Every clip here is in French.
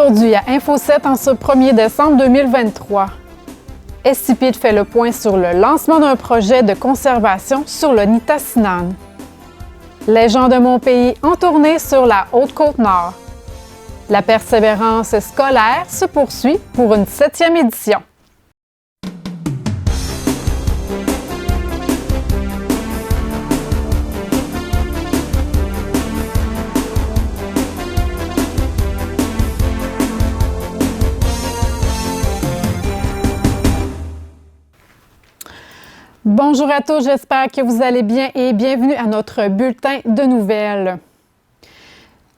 Aujourd'hui à Info7 en ce 1er décembre 2023. SCPID fait le point sur le lancement d'un projet de conservation sur le Nitassinan. Les gens de mon pays en tournée sur la Haute-Côte-Nord. La persévérance scolaire se poursuit pour une 7e édition. Bonjour à tous, j'espère que vous allez bien et bienvenue à notre bulletin de nouvelles.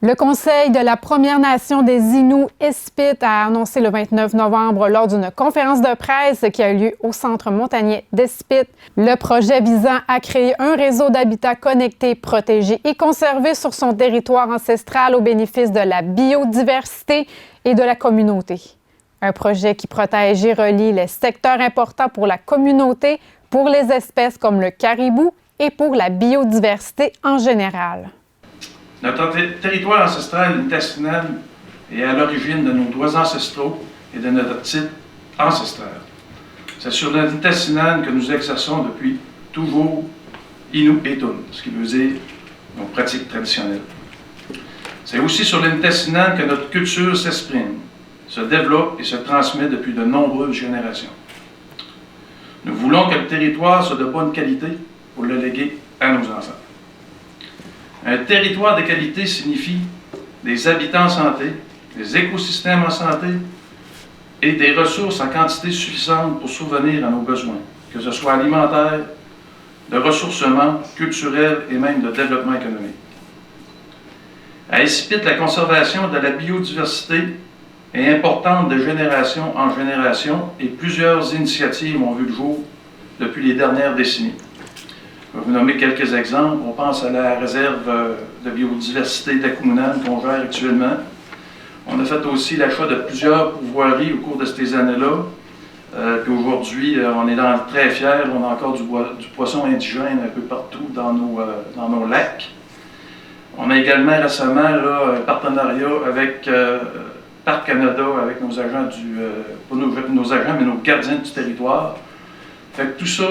Le Conseil de la Première Nation des Inuits Espit a annoncé le 29 novembre lors d'une conférence de presse qui a eu lieu au Centre montagnier d'Espit le projet visant à créer un réseau d'habitats connectés, protégés et conservés sur son territoire ancestral au bénéfice de la biodiversité et de la communauté. Un projet qui protège et relie les secteurs importants pour la communauté, pour les espèces comme le caribou et pour la biodiversité en général. Notre territoire ancestral Nitassinan est à l'origine de nos droits ancestraux et de notre titre ancestral. C'est sur le Nitassinan que nous exerçons depuis toujours Inuit et Tun, ce qui veut dire nos pratiques traditionnelles. C'est aussi sur le Nitassinan que notre culture s'exprime, se développe et se transmet depuis de nombreuses générations. Nous voulons que le territoire soit de bonne qualité pour le léguer à nos enfants. Un territoire de qualité signifie des habitants en santé, des écosystèmes en santé et des ressources en quantité suffisante pour subvenir à nos besoins, que ce soit alimentaire, de ressourcement, culturel et même de développement économique. À Espit, la conservation de la biodiversité est importante de génération en génération et plusieurs initiatives ont vu le jour depuis les dernières décennies. Je vais vous nommer quelques exemples. On pense à la réserve de biodiversité d'Akumunan qu'on gère actuellement. On a fait aussi l'achat de plusieurs pourvoiries au cours de ces années-là. Puis aujourd'hui, on est très fiers. On a encore du poisson indigène un peu partout dans nos lacs. On a également récemment un partenariat avec Parc Canada, avec nos agents pas nos agents, mais nos gardiens du territoire. Fait que tout ça,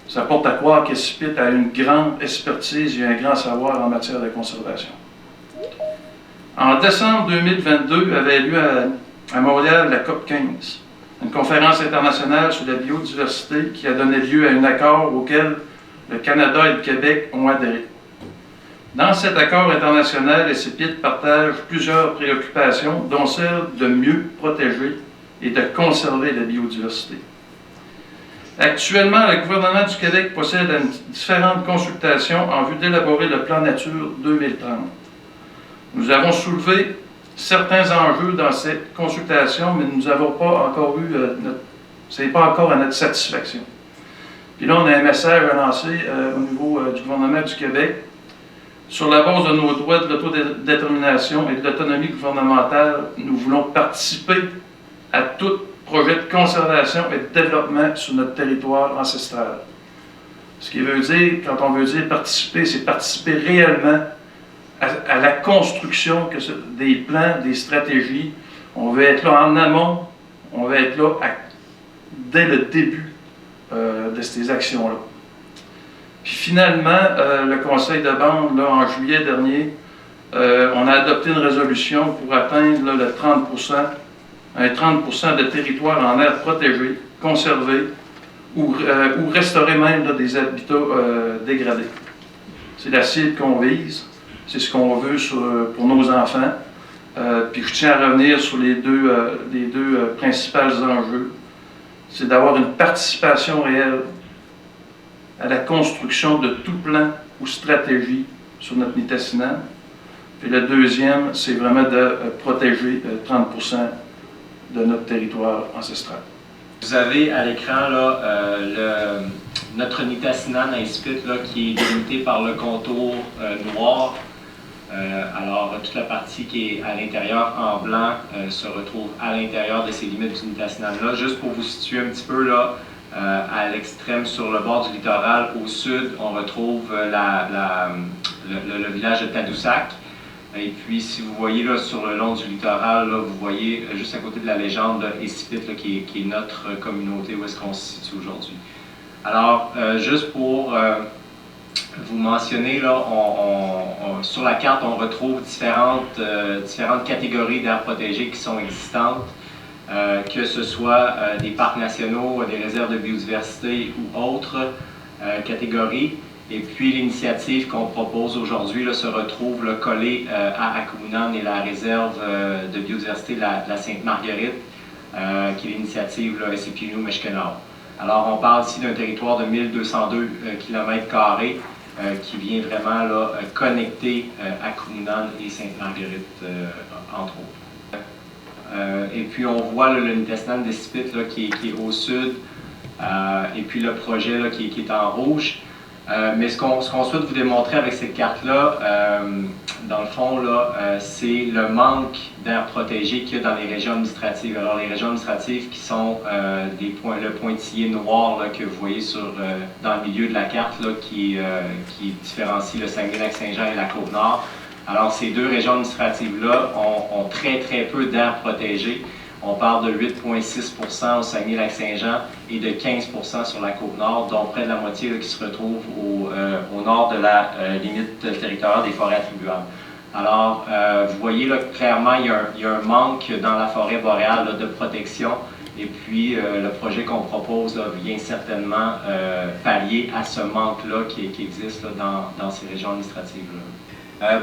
ça porte à croire qu'Espit a une grande expertise et un grand savoir en matière de conservation. En décembre 2022 avait lieu à Montréal la COP 15, une conférence internationale sur la biodiversité qui a donné lieu à un accord auquel le Canada et le Québec ont adhéré. Dans cet accord international, Espit partage plusieurs préoccupations, dont celle de mieux protéger et de conserver la biodiversité. Actuellement, le gouvernement du Québec possède différentes consultations en vue d'élaborer le plan Nature 2030. Nous avons soulevé certains enjeux dans cette consultation, mais nous n'avons pas encore eu c'est pas encore à notre satisfaction. Puis là, on a un message à lancer au niveau du gouvernement du Québec. Sur la base de nos droits de l'autodétermination et de l'autonomie gouvernementale, nous voulons participer à tout projet de conservation et de développement sur notre territoire ancestral. Ce qui veut dire, quand on veut dire participer, c'est participer réellement à la construction des plans, des stratégies. On veut être là en amont, on veut être là dès le début de ces actions-là. Puis finalement, le Conseil de bande, en juillet dernier, on a adopté une résolution pour atteindre le 30%, un 30% de territoire en aire protégée, conservé, ou restaurer même des habitats dégradés. C'est la cible qu'on vise, c'est ce qu'on veut pour nos enfants. Puis je tiens à revenir sur les deux principaux enjeux. C'est d'avoir une participation réelle à la construction de tout plan ou stratégie sur notre Nitassinan. Puis le deuxième, c'est vraiment de protéger 30% de notre territoire ancestral. Vous avez à l'écran notre Nitassinan à Espit qui est délimité par le contour noir. Alors toute la partie qui est à l'intérieur en blanc se retrouve à l'intérieur de ces limites du Nitassinan-là. Juste pour vous situer un petit peu à l'extrême sur le bord du littoral, au sud, on retrouve le village de Tadoussac. Et puis, si vous voyez là, sur le long du littoral, là, vous voyez juste à côté de la légende Espit, qui est notre communauté où est-ce qu'on se situe aujourd'hui. Alors, juste pour vous mentionner, là, sur la carte, on retrouve différentes catégories d'aires protégées qui sont existantes, que ce soit des parcs nationaux, des réserves de biodiversité ou autres catégories. Et puis l'initiative qu'on propose aujourd'hui se retrouve là, collée à Aquamunan et la réserve de biodiversité de la Sainte-Marguerite, qui est l'initiative SCPNU-Meshkenau. Alors on parle ici d'un territoire de 1202 km² qui vient vraiment là, connecter Aquamunan et Sainte-Marguerite, entre autres. Et puis on voit là, le Nitassinan d'Espit qui est au sud, et puis le projet là, qui est en rouge. Mais ce qu'on souhaite vous démontrer avec cette carte-là, dans le fond, c'est le manque d'aires protégées qu'il y a dans les régions administratives. Alors, les régions administratives qui sont le pointillé noir là, que vous voyez dans le milieu de la carte, là, qui différencie le Saguenay-Lac-Saint-Jean et la Côte-Nord. Alors, ces deux régions administratives-là ont très, très peu d'aires protégées. On parle de 8,6% au Saguenay-Lac-Saint-Jean et de 15% sur la Côte-Nord, dont près de la moitié là, qui se retrouve au nord de la limite territoriale des forêts attribuables. Alors, vous voyez là, clairement, il y a un manque dans la forêt boréale là, de protection, et puis le projet qu'on propose là, vient certainement pallier à ce manque-là qui existe là, dans ces régions administratives-là.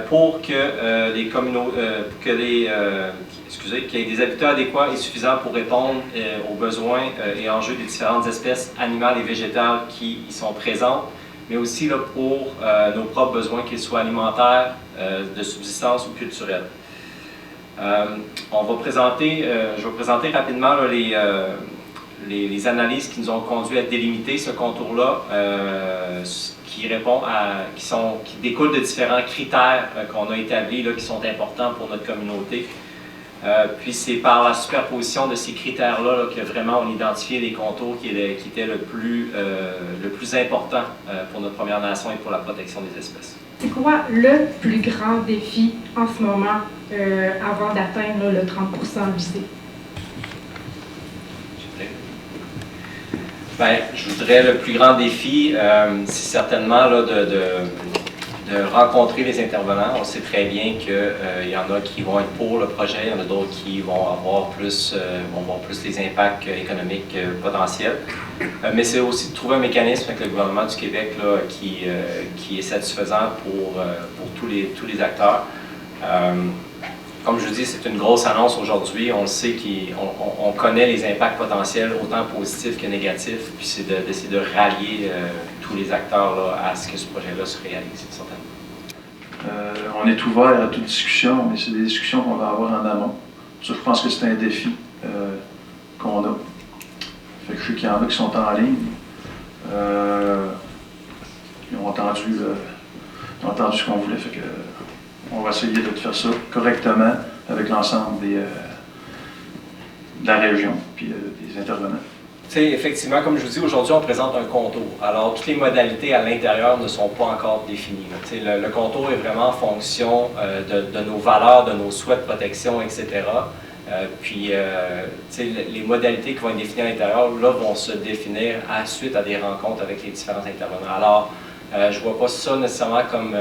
Pour que qu'il y ait des habitats adéquats et suffisants pour répondre aux besoins et enjeux des différentes espèces animales et végétales qui y sont présentes, mais aussi là, pour nos propres besoins, qu'ils soient alimentaires, de subsistance ou culturels. Je vais présenter rapidement là, les analyses qui nous ont conduit à délimiter ce contour-là, qui découlent de différents critères qu'on a établis, là, qui sont importants pour notre communauté. Puis c'est par la superposition de ces critères-là que vraiment on identifié les contours qui étaient le plus important pour notre Première Nation et pour la protection des espèces. C'est quoi le plus grand défi en ce moment avant d'atteindre le 30% visé? Bien, je voudrais le plus grand défi, c'est certainement là, de rencontrer les intervenants. On sait très bien qu'il y en a qui vont être pour le projet, il y en a d'autres qui vont voir plus les impacts économiques potentiels. Mais c'est aussi de trouver un mécanisme avec le gouvernement du Québec là, qui est satisfaisant pour tous les acteurs. Comme je vous dis, c'est une grosse annonce aujourd'hui. On sait qu'on connaît les impacts potentiels, autant positifs que négatifs, puis c'est d'essayer de rallier tous les acteurs là, à ce que ce projet-là se réalise, certainement. On est ouvert à toute discussion, mais c'est des discussions qu'on va avoir en amont. Ça, je pense que c'est un défi qu'on a. Fait que je sais qu'il y en a qui sont en ligne. Ils ont entendu ce qu'on voulait. Fait que, on va essayer de faire ça correctement avec l'ensemble de la région et des intervenants. Effectivement, comme je vous dis, aujourd'hui, on présente un contour. Alors, toutes les modalités à l'intérieur ne sont pas encore définies. Le contour est vraiment en fonction de nos valeurs, de nos souhaits de protection, etc. Les modalités qui vont être définies à l'intérieur vont se définir suite à des rencontres avec les différents intervenants. Alors, je ne vois pas ça nécessairement comme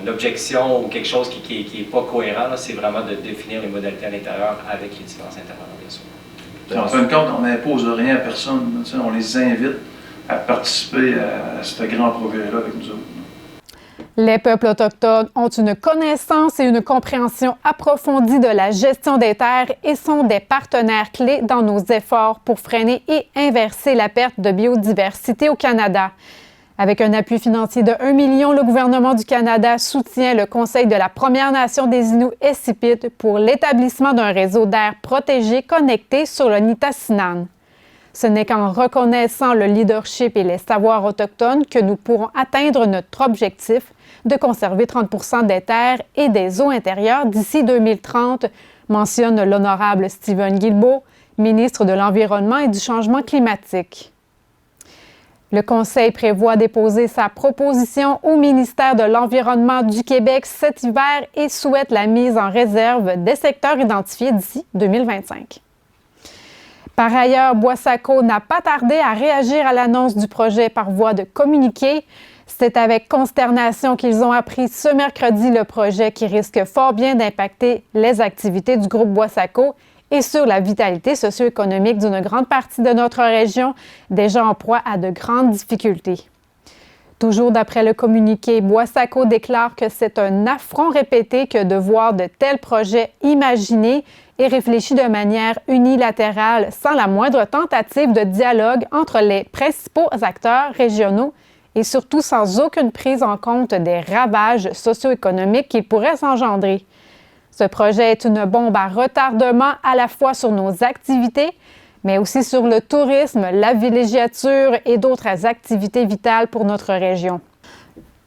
une objection ou quelque chose qui n'est pas cohérent. C'est vraiment de définir les modalités à l'intérieur avec les différents intervenants, bien sûr. En fin de compte, on n'impose rien à personne. On les invite à participer à ce grand projet-là avec nous autres. Les peuples autochtones ont une connaissance et une compréhension approfondie de la gestion des terres et sont des partenaires clés dans nos efforts pour freiner et inverser la perte de biodiversité au Canada. Avec un appui financier de 1 million, le gouvernement du Canada soutient le Conseil de la Première Nation des Inuits Esipit pour l'établissement d'un réseau d'aires protégées connecté sur le Nitassinan. Ce n'est qu'en reconnaissant le leadership et les savoirs autochtones que nous pourrons atteindre notre objectif de conserver 30% des terres et des eaux intérieures d'ici 2030, mentionne l'honorable Steven Guilbeault, ministre de l'Environnement et du Changement climatique. Le Conseil prévoit déposer sa proposition au ministère de l'Environnement du Québec cet hiver et souhaite la mise en réserve des secteurs identifiés d'ici 2025. Par ailleurs, Boissaco n'a pas tardé à réagir à l'annonce du projet par voie de communiqué. C'est avec consternation qu'ils ont appris ce mercredi le projet qui risque fort bien d'impacter les activités du groupe Boissaco et sur la vitalité socio-économique d'une grande partie de notre région, déjà en proie à de grandes difficultés. Toujours d'après le communiqué, Boissaco déclare que c'est un affront répété que de voir de tels projets imaginés et réfléchis de manière unilatérale, sans la moindre tentative de dialogue entre les principaux acteurs régionaux et surtout sans aucune prise en compte des ravages socio-économiques qu'il pourrait s'engendrer. Ce projet est une bombe à retardement à la fois sur nos activités, mais aussi sur le tourisme, la villégiature et d'autres activités vitales pour notre région.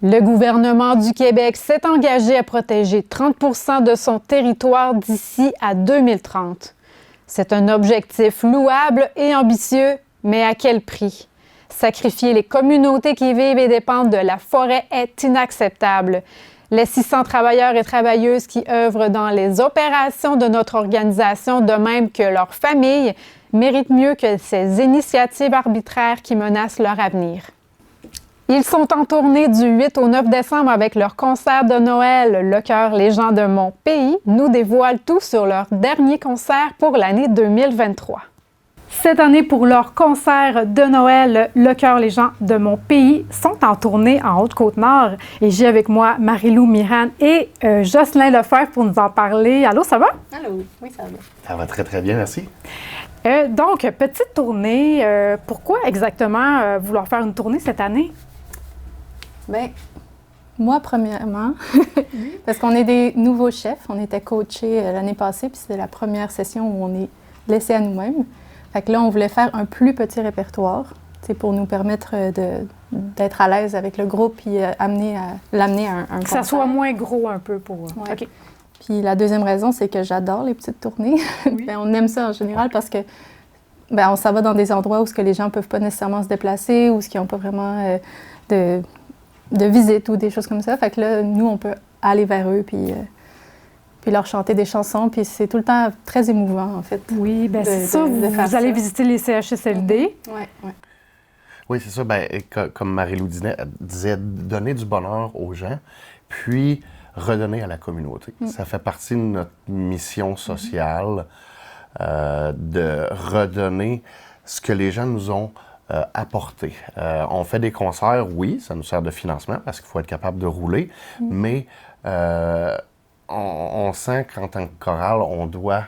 Le gouvernement du Québec s'est engagé à protéger 30 % de son territoire d'ici à 2030. C'est un objectif louable et ambitieux, mais à quel prix? Sacrifier les communautés qui vivent et dépendent de la forêt est inacceptable. Les 600 travailleurs et travailleuses qui œuvrent dans les opérations de notre organisation, de même que leurs familles, méritent mieux que ces initiatives arbitraires qui menacent leur avenir. Ils sont en tournée du 8 au 9 décembre avec leur concert de Noël. Le Chœur Les gens de mon pays nous dévoile tout sur leur dernier concert pour l'année 2023. Cette année, pour leur concert de Noël, Le Chœur Les gens de mon pays sont en tournée en Haute-Côte-Nord. Et j'ai avec moi Marie-Lou Mirane et Jocelyn Lefebvre pour nous en parler. Allô, ça va? Allô, oui, ça va bien. Ça va très, très bien, merci. Donc, petite tournée. Pourquoi exactement vouloir faire une tournée cette année? Bien, moi, premièrement, parce qu'on est des nouveaux chefs. On était coachés l'année passée, puis c'était la première session où on est laissé à nous-mêmes. Fait que là, on voulait faire un plus petit répertoire, pour nous permettre d'être à l'aise avec le groupe puis l'amener à un Que ça soit moins gros un peu pour... Ouais. OK. Puis la deuxième raison, c'est que j'adore les petites tournées. Oui. Bien, on aime ça en général parce que on s'en va dans des endroits où ce que les gens ne peuvent pas nécessairement se déplacer ou ce qui n'ont pas vraiment de visite ou des choses comme ça. Fait que là, nous, on peut aller vers eux puis leur chanter des chansons. Puis c'est tout le temps très émouvant, en fait. Oui, bien c'est ça. Vous allez visiter les CHSLD. Oui, oui. Oui, c'est ça. Bien, comme Marie-Lou disait, donner du bonheur aux gens, puis redonner à la communauté. Ça fait partie de notre mission sociale de redonner ce que les gens nous ont apporté. On fait des concerts, oui, ça nous sert de financement parce qu'il faut être capable de rouler, mais on sent qu'en tant que chorale, on doit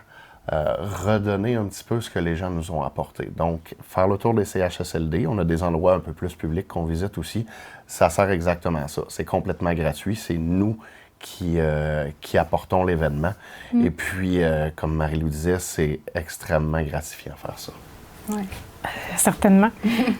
redonner un petit peu ce que les gens nous ont apporté. Donc, faire le tour des CHSLD, on a des endroits un peu plus publics qu'on visite aussi, ça sert exactement à ça. C'est complètement gratuit, c'est nous qui apportons l'événement. Et puis, comme Marie-Lou disait, c'est extrêmement gratifiant de faire ça. Oui. Certainement.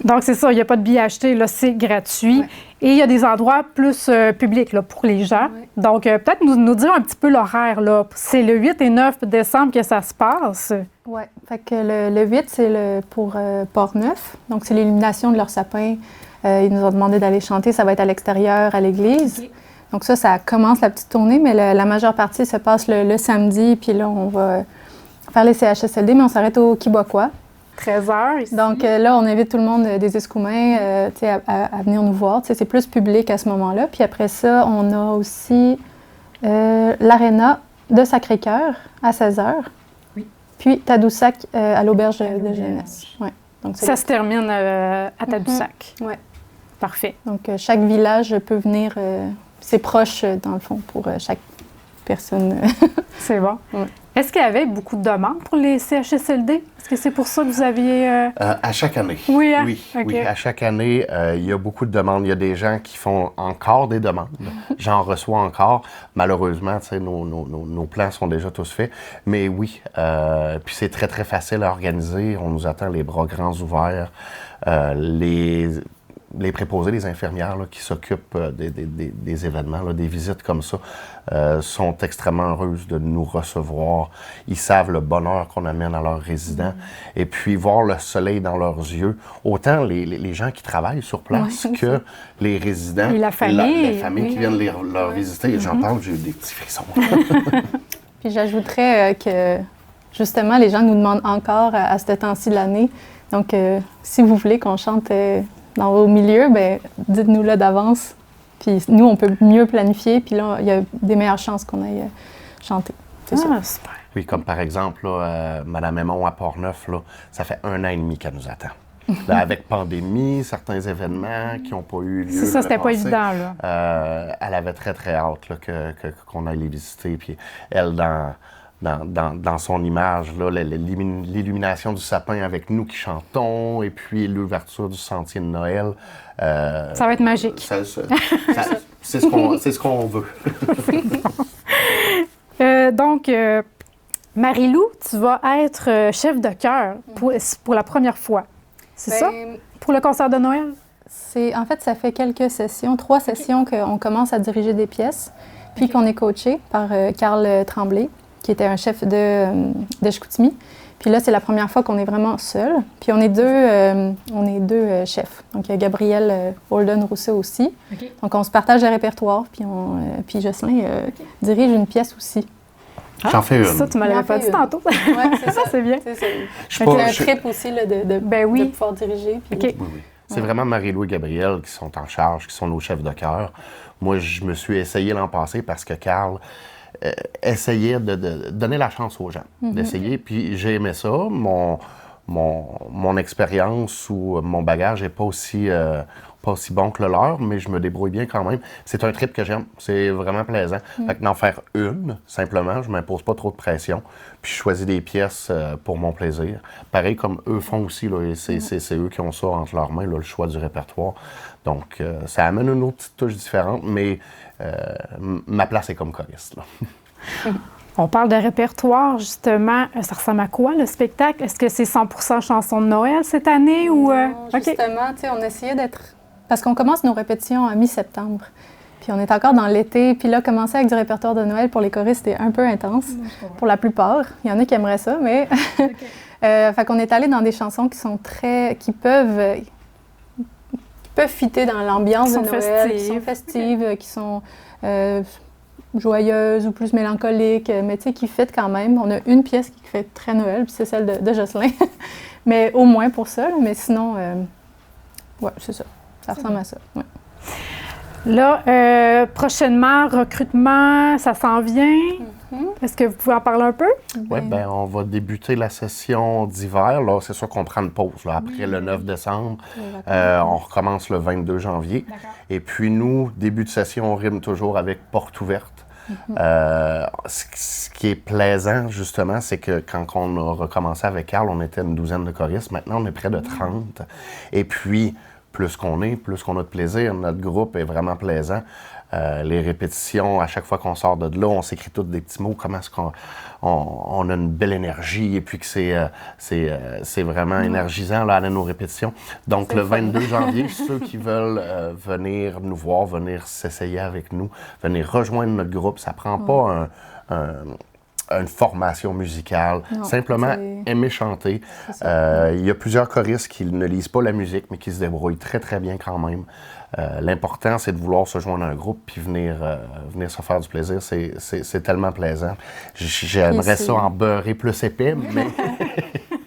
Donc, c'est ça, il n'y a pas de billets achetés, là, c'est gratuit. Ouais. Et il y a des endroits plus publics là, pour les gens. Ouais. Donc, peut-être nous dire un petit peu l'horaire. Là. C'est le 8 et 9 décembre que ça se passe. Oui, fait que le 8, c'est pour Port-Neuf. Donc, c'est l'illumination de leur sapin. Ils nous ont demandé d'aller chanter. Ça va être à l'extérieur, à l'église. Okay. Donc, ça commence la petite tournée, mais la majeure partie se passe le samedi. Puis là, on va faire les CHSLD, mais on s'arrête au Kiboquois. 13h ici. Donc là, on invite tout le monde des Escoumins à venir nous voir. C'est plus public à ce moment-là. Puis après ça, on a aussi l'aréna de Sacré-Cœur à 16h. Oui. Puis Tadoussac à l'auberge de jeunesse. Ouais. Donc, ça se termine à Tadoussac. Oui. Parfait. Donc chaque village peut venir, c'est proche dans le fond pour chaque personne. C'est bon. Ouais. Est-ce qu'il y avait beaucoup de demandes pour les CHSLD? Est-ce que c'est pour ça que vous aviez... À chaque année. Oui, hein? Oui, okay. Oui, à chaque année, il y a beaucoup de demandes. Il y a des gens qui font encore des demandes. J'en reçois encore. Malheureusement, nos plans sont déjà tous faits. Mais oui, puis c'est très, très facile à organiser. On nous attend les bras grands ouverts. les préposés, les infirmières là, qui s'occupent des événements, là, des visites comme ça, sont extrêmement heureuses de nous recevoir. Ils savent le bonheur qu'on amène à leurs résidents. Et puis, voir le soleil dans leurs yeux, autant les gens qui travaillent sur place que les résidents. Et la famille. La famille qui viennent leur visiter. J'en parle, j'ai eu des petits frissons. Puis j'ajouterais que, justement, les gens nous demandent encore à ce temps-ci de l'année. Donc, si vous voulez qu'on chante au milieu, ben dites-nous-le d'avance. Puis nous, on peut mieux planifier. Puis là, il y a des meilleures chances qu'on aille chanter. C'est ça. Super. Oui, comme par exemple, là, Madame Aymon à Port-Neuf, là, ça fait 1 an et demi qu'elle nous attend. Là, avec pandémie, certains événements qui n'ont pas eu lieu. C'est ça, c'était pas évident, là. Elle avait très, très hâte là, qu'on aille les visiter. Puis elle, dans son image, là, l'illumination du sapin avec nous qui chantons, et puis l'ouverture du sentier de Noël. Ça va être magique. C'est ce qu'on veut. Donc, Marie-Lou, tu vas être chef de chœur pour la première fois. C'est ça? Pour le concert de Noël? En fait, ça fait quelques sessions, 3 sessions qu'on commence à diriger des pièces, puis qu'on est coaché par Carl Tremblay, qui était un chef de Chicoutimi. Puis là, c'est la première fois qu'on est vraiment seul. Puis on est deux chefs. Donc, il y a Gabriel Holden-Rousseau aussi. Okay. Donc, on se partage le répertoire, puis Jocelyn dirige une pièce aussi. J'en fais une. Ça, tu me l'avais pas dit tantôt. Oui, c'est ça. C'est bien. C'est un trip aussi là, de pouvoir diriger. Puis... Okay. Oui. C'est vraiment Marie-Lou et Gabriel qui sont en charge, qui sont nos chefs de chœur. Moi, je me suis essayé l'an passé parce que Carl essayait de donner la chance aux gens, d'essayer. Puis j'ai aimé ça. Mon expérience ou mon bagage n'est pas aussi bon que le leur, mais je me débrouille bien quand même. C'est un trip que j'aime. C'est vraiment plaisant. Fait que d'en faire une, simplement, je ne m'impose pas trop de pression. Puis je choisis des pièces pour mon plaisir. Pareil comme eux font aussi. Là, et c'est eux qui ont ça entre leurs mains, là, le choix du répertoire. Donc, ça amène une autre petite touche différente, mais ma place est comme choriste. Là. On parle de répertoire, justement. Ça ressemble à quoi, le spectacle? Est-ce que c'est 100% chansons de Noël cette année? Non, justement, on essayait d'être... Parce qu'on commence nos répétitions à mi-septembre. Puis on est encore dans l'été. Puis là, commencer avec du répertoire de Noël pour les choristes, c'était un peu intense, pour la plupart. Il y en a qui aimeraient ça, mais... fait qu'on est allé dans des chansons qui sont qui peuvent fitter dans l'ambiance de Noël, qui sont festives, qui sont joyeuses ou plus mélancoliques, mais tu sais, qui fit quand même. On a une pièce qui fait très Noël, puis c'est celle de Jocelyn. Mais au moins pour ça, mais sinon, ouais, c'est ça. Ça ressemble à ça, ouais. Là, prochainement, recrutement, ça s'en vient. Est-ce que vous pouvez en parler un peu? Oui, bien, on va débuter la session d'hiver. Là, c'est sûr qu'on prend une pause. Là, après le 9 décembre, on recommence le 22 janvier. Et puis nous, début de session, on rime toujours avec porte ouverte. Ce qui est plaisant, justement, c'est que quand on a recommencé avec Carl, on était une douzaine de choristes. Maintenant, on est près de 30. Et puis, plus qu'on a de plaisir. Notre groupe est vraiment plaisant. Les répétitions, à chaque fois qu'on sort de là, on s'écrit tous des petits mots. Comment est-ce qu'on a une belle énergie et puis que c'est vraiment énergisant là, à nos répétitions. Donc, le 22 janvier, ceux qui veulent venir nous voir, venir s'essayer avec nous, venir rejoindre notre groupe, ça prend pas une formation musicale, simplement aimer chanter. Il y a plusieurs choristes qui ne lisent pas la musique, mais qui se débrouillent très, très bien quand même. L'important, c'est de vouloir se joindre à un groupe puis venir se faire du plaisir. C'est tellement plaisant. J'aimerais ça en beurrer plus épais, mais...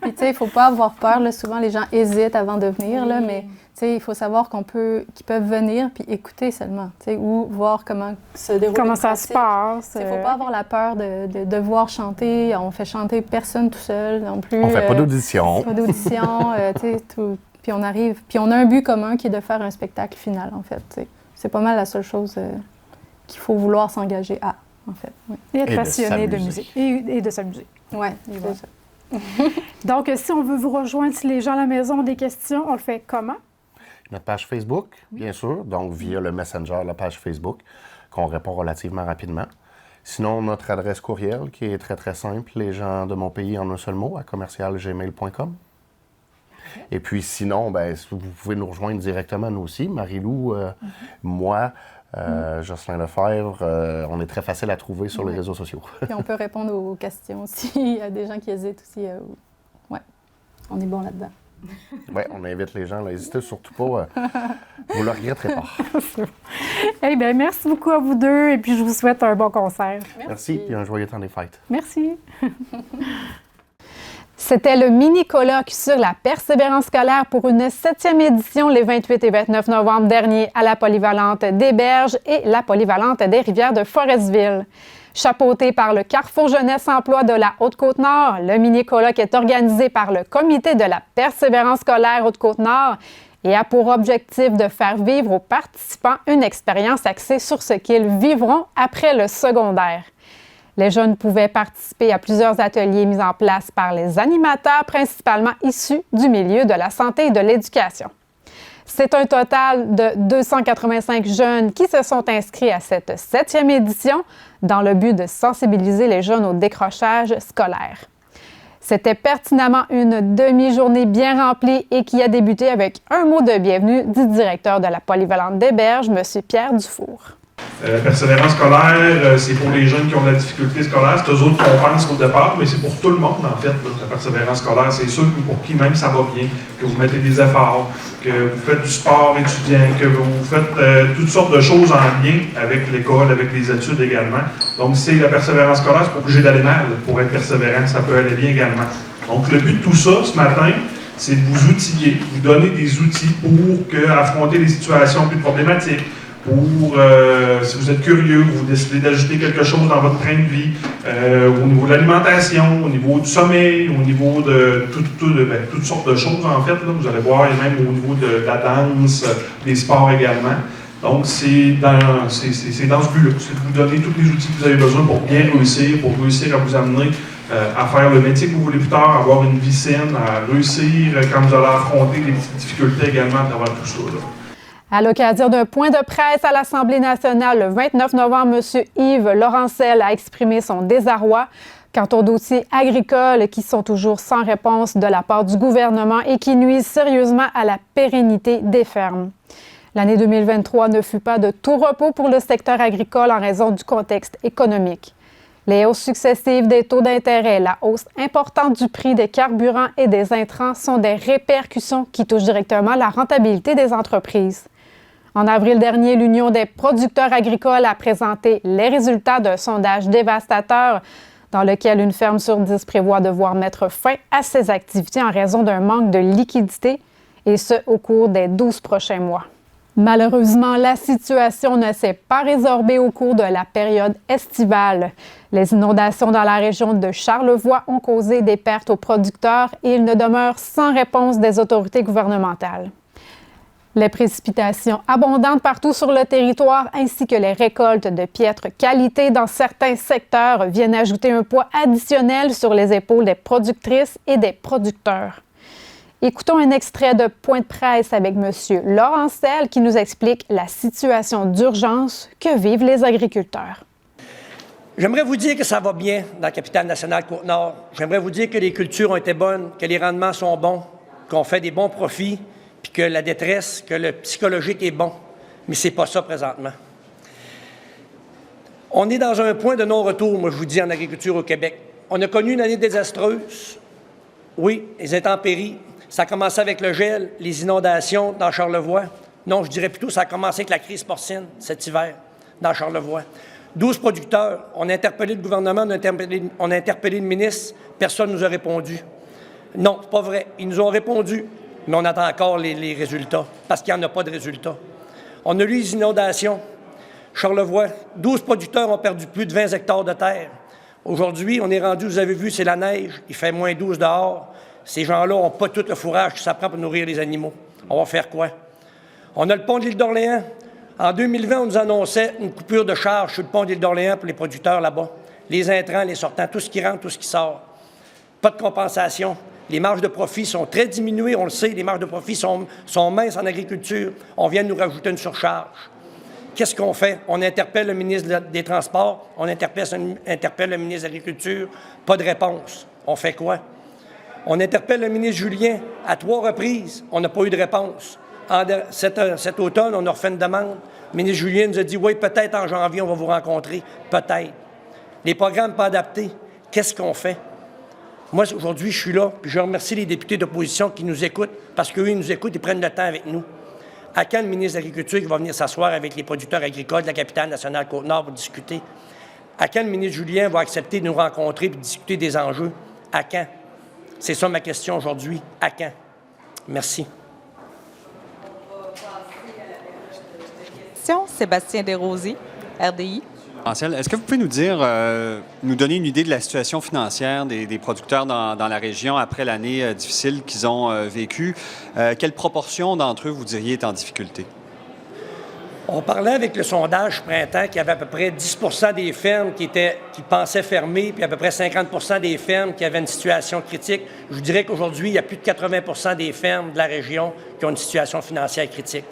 Puis, tu sais, il ne faut pas avoir peur. Là. Souvent, les gens hésitent avant de venir, là, mais... il faut savoir qu'ils peuvent venir puis écouter seulement, ou voir comment se déroule. Comment ça se passe. Il ne faut pas avoir la peur de devoir chanter. On fait chanter personne tout seul non plus. On fait pas d'audition. Pas d'audition, tout. Puis on arrive. Puis on a un but commun qui est de faire un spectacle final, en fait. C'est pas mal la seule chose qu'il faut vouloir s'engager à, en fait. Oui. Et être passionné de musique. Et de s'amuser. Oui, c'est ça. Donc, si on veut vous rejoindre, si les gens à la maison ont des questions, on le fait comment? Notre page Facebook, bien sûr, donc via le Messenger, la page Facebook, qu'on répond relativement rapidement. Sinon, notre adresse courriel, qui est très, très simple, les gens de mon pays en un seul mot, à commercialgmail.com. Et puis sinon, vous pouvez nous rejoindre directement, nous aussi. Marie-Lou, moi, Jocelyn Lefebvre, on est très facile à trouver sur les réseaux sociaux. Puis on peut répondre aux questions aussi. Il y a des gens qui hésitent aussi. Oui, on est bon là-dedans. Oui, on invite les gens, n'hésitez surtout pas. Vous ne le regretterez pas. Eh bien, merci beaucoup à vous deux et puis je vous souhaite un bon concert. Merci et un joyeux temps des fêtes. Merci. C'était le mini-colloque sur la persévérance scolaire pour une 7e édition les 28 et 29 novembre dernier à la Polyvalente des Berges et la Polyvalente des Rivières de Forestville. Chapeauté par le Carrefour Jeunesse Emploi de la Haute-Côte-Nord, le mini-colloque est organisé par le Comité de la persévérance scolaire Haute-Côte-Nord et a pour objectif de faire vivre aux participants une expérience axée sur ce qu'ils vivront après le secondaire. Les jeunes pouvaient participer à plusieurs ateliers mis en place par les animateurs, principalement issus du milieu de la santé et de l'éducation. C'est un total de 285 jeunes qui se sont inscrits à cette 7e édition dans le but de sensibiliser les jeunes au décrochage scolaire. C'était pertinemment une demi-journée bien remplie et qui a débuté avec un mot de bienvenue du directeur de la Polyvalente des Berges, M. Pierre Dufour. Persévérance scolaire, c'est pour les jeunes qui ont de la difficulté scolaire. C'est eux autres qu'on pense au départ, mais c'est pour tout le monde, en fait, la persévérance scolaire. C'est ceux pour qui même ça va bien, que vous mettez des efforts, que vous faites du sport étudiant, que vous faites toutes sortes de choses en lien avec l'école, avec les études également. Donc, c'est la persévérance scolaire, c'est pas obligé d'aller mal pour être persévérant, ça peut aller bien également. Donc, le but de tout ça, ce matin, c'est de vous outiller, vous donner des outils pour affronter les situations plus problématiques, pour, si vous êtes curieux, vous décidez d'ajouter quelque chose dans votre train de vie, au niveau de l'alimentation, au niveau du sommeil, au niveau de toutes sortes de choses, en fait. Là, vous allez voir, et même au niveau de la danse, des sports également. Donc, c'est dans ce but-là, c'est de vous donner tous les outils que vous avez besoin pour bien réussir, pour réussir à vous amener à faire le métier que vous voulez plus tard, avoir une vie saine, à réussir quand vous allez affronter des petites difficultés également à travers tout ça. Là. À l'occasion d'un point de presse à l'Assemblée nationale le 29 novembre, M. Yves Laurentzel a exprimé son désarroi quant aux dossiers agricoles qui sont toujours sans réponse de la part du gouvernement et qui nuisent sérieusement à la pérennité des fermes. L'année 2023 ne fut pas de tout repos pour le secteur agricole en raison du contexte économique. Les hausses successives des taux d'intérêt, la hausse importante du prix des carburants et des intrants sont des répercussions qui touchent directement la rentabilité des entreprises. En avril dernier, l'Union des producteurs agricoles a présenté les résultats d'un sondage dévastateur dans lequel une ferme sur 10 prévoit devoir mettre fin à ses activités en raison d'un manque de liquidité, et ce, au cours des 12 prochains mois. Malheureusement, la situation ne s'est pas résorbée au cours de la période estivale. Les inondations dans la région de Charlevoix ont causé des pertes aux producteurs et il ne demeure sans réponse des autorités gouvernementales. Les précipitations abondantes partout sur le territoire ainsi que les récoltes de piètre qualité dans certains secteurs viennent ajouter un poids additionnel sur les épaules des productrices et des producteurs. Écoutons un extrait de point de presse avec M. Laurentzel qui nous explique la situation d'urgence que vivent les agriculteurs. J'aimerais vous dire que ça va bien dans la capitale nationale Côte-Nord. J'aimerais vous dire que les cultures ont été bonnes, que les rendements sont bons, qu'on fait des bons profits, puis que la détresse, que le psychologique est bon. Mais c'est pas ça présentement. On est dans un point de non-retour, moi je vous dis, en agriculture au Québec. On a connu une année désastreuse. Oui, les intempéries. Ça a commencé avec le gel, les inondations dans Charlevoix. Non, je dirais plutôt que ça a commencé avec la crise porcine cet hiver dans Charlevoix. 12 producteurs. On a interpellé le gouvernement, on a interpellé le ministre. Personne ne nous a répondu. Non, c'est pas vrai. Ils nous ont répondu. Mais on attend encore les résultats, parce qu'il n'y en a pas de résultats. On a eu les inondations. Charlevoix, 12 producteurs ont perdu plus de 20 hectares de terre. Aujourd'hui, on est rendu, vous avez vu, c'est la neige. Il fait moins 12 dehors. Ces gens-là n'ont pas tout le fourrage que ça prend pour nourrir les animaux. On va faire quoi? On a le pont de l'île d'Orléans. En 2020, on nous annonçait une coupure de charge sur le pont de l'île d'Orléans pour les producteurs là-bas. Les intrants, les sortants, tout ce qui rentre, tout ce qui sort. Pas de compensation. Les marges de profit sont très diminuées, on le sait, les marges de profit sont minces en agriculture. On vient de nous rajouter une surcharge. Qu'est-ce qu'on fait? On interpelle le ministre des Transports, on interpelle le ministre de l'Agriculture, pas de réponse. On fait quoi? On interpelle le ministre Julien à 3 reprises. On n'a pas eu de réponse. Cet automne, on a refait une demande. Le ministre Julien nous a dit, oui, peut-être en janvier, on va vous rencontrer. Peut-être. Les programmes pas adaptés, qu'est-ce qu'on fait? Moi, aujourd'hui, je suis là, puis je remercie les députés d'opposition qui nous écoutent, parce qu'eux, ils nous écoutent, ils prennent le temps avec nous. À quand le ministre de l'Agriculture qui va venir s'asseoir avec les producteurs agricoles de la capitale nationale Côte-Nord pour discuter? À quand le ministre Julien va accepter de nous rencontrer et de discuter des enjeux? À quand? C'est ça ma question aujourd'hui. À quand? Merci. Sébastien Desrosiers, RDI. Est-ce que vous pouvez nous donner une idée de la situation financière des producteurs dans la région après l'année difficile qu'ils ont vécue? Quelle proportion d'entre eux, vous diriez, est en difficulté? On parlait avec le sondage printemps qu'il y avait à peu près 10 des fermes qui pensaient fermer, puis à peu près 50 des fermes qui avaient une situation critique. Je vous dirais qu'aujourd'hui, il y a plus de 80 des fermes de la région qui ont une situation financière critique.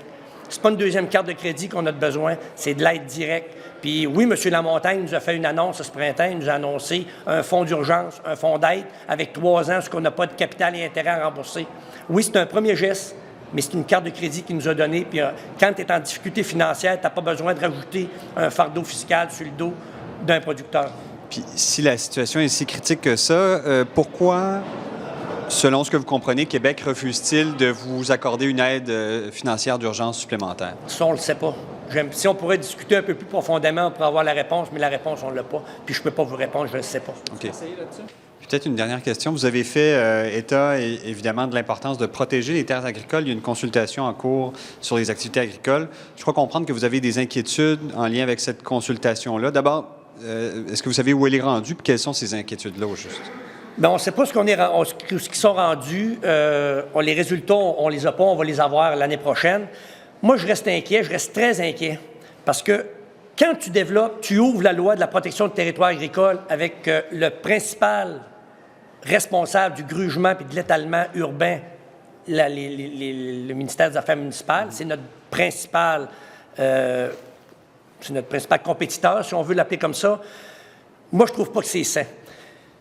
C'est pas une deuxième carte de crédit qu'on a besoin, c'est de l'aide directe. Puis oui, M. Lamontagne nous a fait une annonce ce printemps. Il nous a annoncé un fonds d'urgence, un fonds d'aide avec 3 ans, ce qu'on n'a pas de capital et intérêt à rembourser. Oui, c'est un premier geste, mais c'est une carte de crédit qu'il nous a donnée. Puis quand tu es en difficulté financière, tu n'as pas besoin de rajouter un fardeau fiscal sur le dos d'un producteur. Puis si la situation est si critique que ça, pourquoi, selon ce que vous comprenez, Québec refuse-t-il de vous accorder une aide financière d'urgence supplémentaire? Ça, on ne le sait pas. Si on pourrait discuter un peu plus profondément, on pourrait avoir la réponse, mais la réponse, on ne l'a pas. Puis je ne peux pas vous répondre, je ne le sais pas. OK. Peut-être une dernière question. Vous avez fait état, évidemment, de l'importance de protéger les terres agricoles. Il y a une consultation en cours sur les activités agricoles. Je crois comprendre que vous avez des inquiétudes en lien avec cette consultation-là. D'abord, est-ce que vous savez où elle est rendue, puis quelles sont ces inquiétudes-là, au juste? Bien, on ne sait pas ce qui sont rendus. Les résultats, on ne les a pas, on va les avoir l'année prochaine. Moi, je reste inquiet, je reste très inquiet, parce que quand tu développes, tu ouvres la loi de la protection du territoire agricole avec le principal responsable du grugement et de l'étalement urbain, le ministère des Affaires municipales, c'est notre principal compétiteur, si on veut l'appeler comme ça. Moi, je ne trouve pas que c'est sain.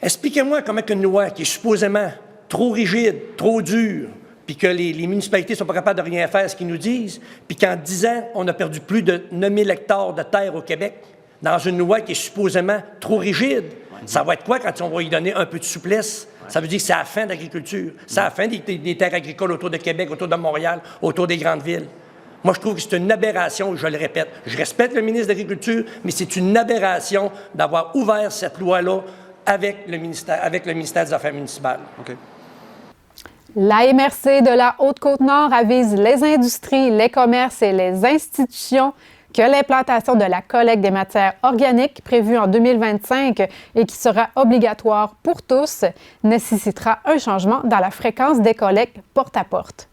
Expliquez-moi comment une loi qui est supposément trop rigide, trop dure, puis que les municipalités ne sont pas capables de rien faire, ce qu'ils nous disent, puis qu'en 10 ans, on a perdu plus de 9000 hectares de terre au Québec, dans une loi qui est supposément trop rigide. Ça va être quoi quand on va y donner un peu de souplesse? Ça veut dire que c'est la fin de l'agriculture. C'est la fin des terres agricoles autour de Québec, autour de Montréal, autour des grandes villes. Moi, je trouve que c'est une aberration, je le répète. Je respecte le ministre de l'Agriculture, mais c'est une aberration d'avoir ouvert cette loi-là avec le ministère des Affaires municipales. OK. La MRC de la Haute-Côte-Nord avise les industries, les commerces et les institutions que l'implantation de la collecte des matières organiques prévue en 2025 et qui sera obligatoire pour tous nécessitera un changement dans la fréquence des collectes porte-à-porte.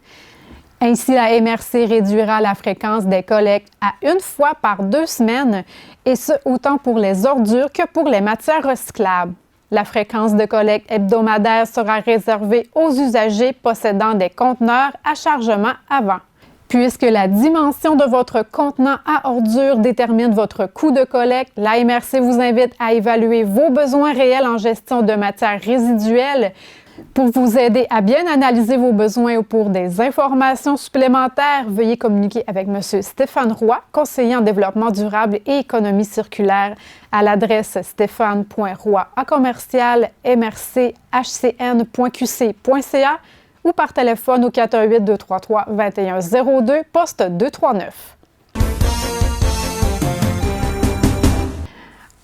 Ainsi, la MRC réduira la fréquence des collectes à 1 fois par 2 semaines, et ce, autant pour les ordures que pour les matières recyclables. La fréquence de collecte hebdomadaire sera réservée aux usagers possédant des conteneurs à chargement avant. Puisque la dimension de votre contenant à ordures détermine votre coût de collecte, la MRC vous invite à évaluer vos besoins réels en gestion de matières résiduelles. Pour vous aider à bien analyser vos besoins ou pour des informations supplémentaires, veuillez communiquer avec M. Stéphane Roy, conseiller en développement durable et économie circulaire, à l'adresse stéphane.roy@mrchcn.qc.ca ou par téléphone au 418-233-2102, poste 239.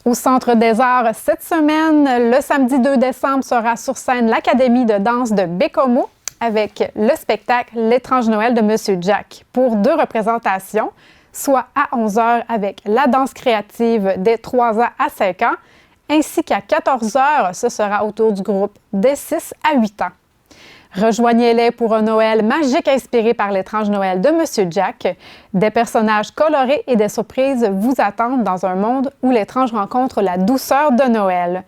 Au Centre des Arts, cette semaine, le samedi 2 décembre, sera sur scène l'Académie de danse de Bécomo avec le spectacle L'étrange Noël de Monsieur Jack pour 2 représentations, soit à 11h avec la danse créative des 3 ans à 5 ans, ainsi qu'à 14h, ce sera autour du groupe des 6 à 8 ans. Rejoignez-les pour un Noël magique inspiré par l'étrange Noël de Monsieur Jack. Des personnages colorés et des surprises vous attendent dans un monde où l'étrange rencontre la douceur de Noël.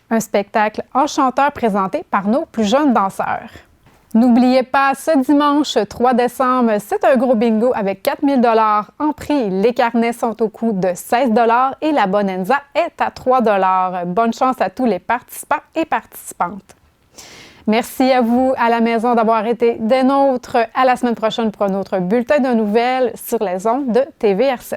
Un spectacle enchanteur présenté par nos plus jeunes danseurs. N'oubliez pas, ce dimanche 3 décembre, c'est un gros bingo avec 4 000 $ en prix. Les carnets sont au coût de 16 $ et la bonanza est à 3 $. Bonne chance à tous les participants et participantes. Merci à vous à la maison d'avoir été des nôtres. À la semaine prochaine pour un autre bulletin de nouvelles sur les ondes de TVR7.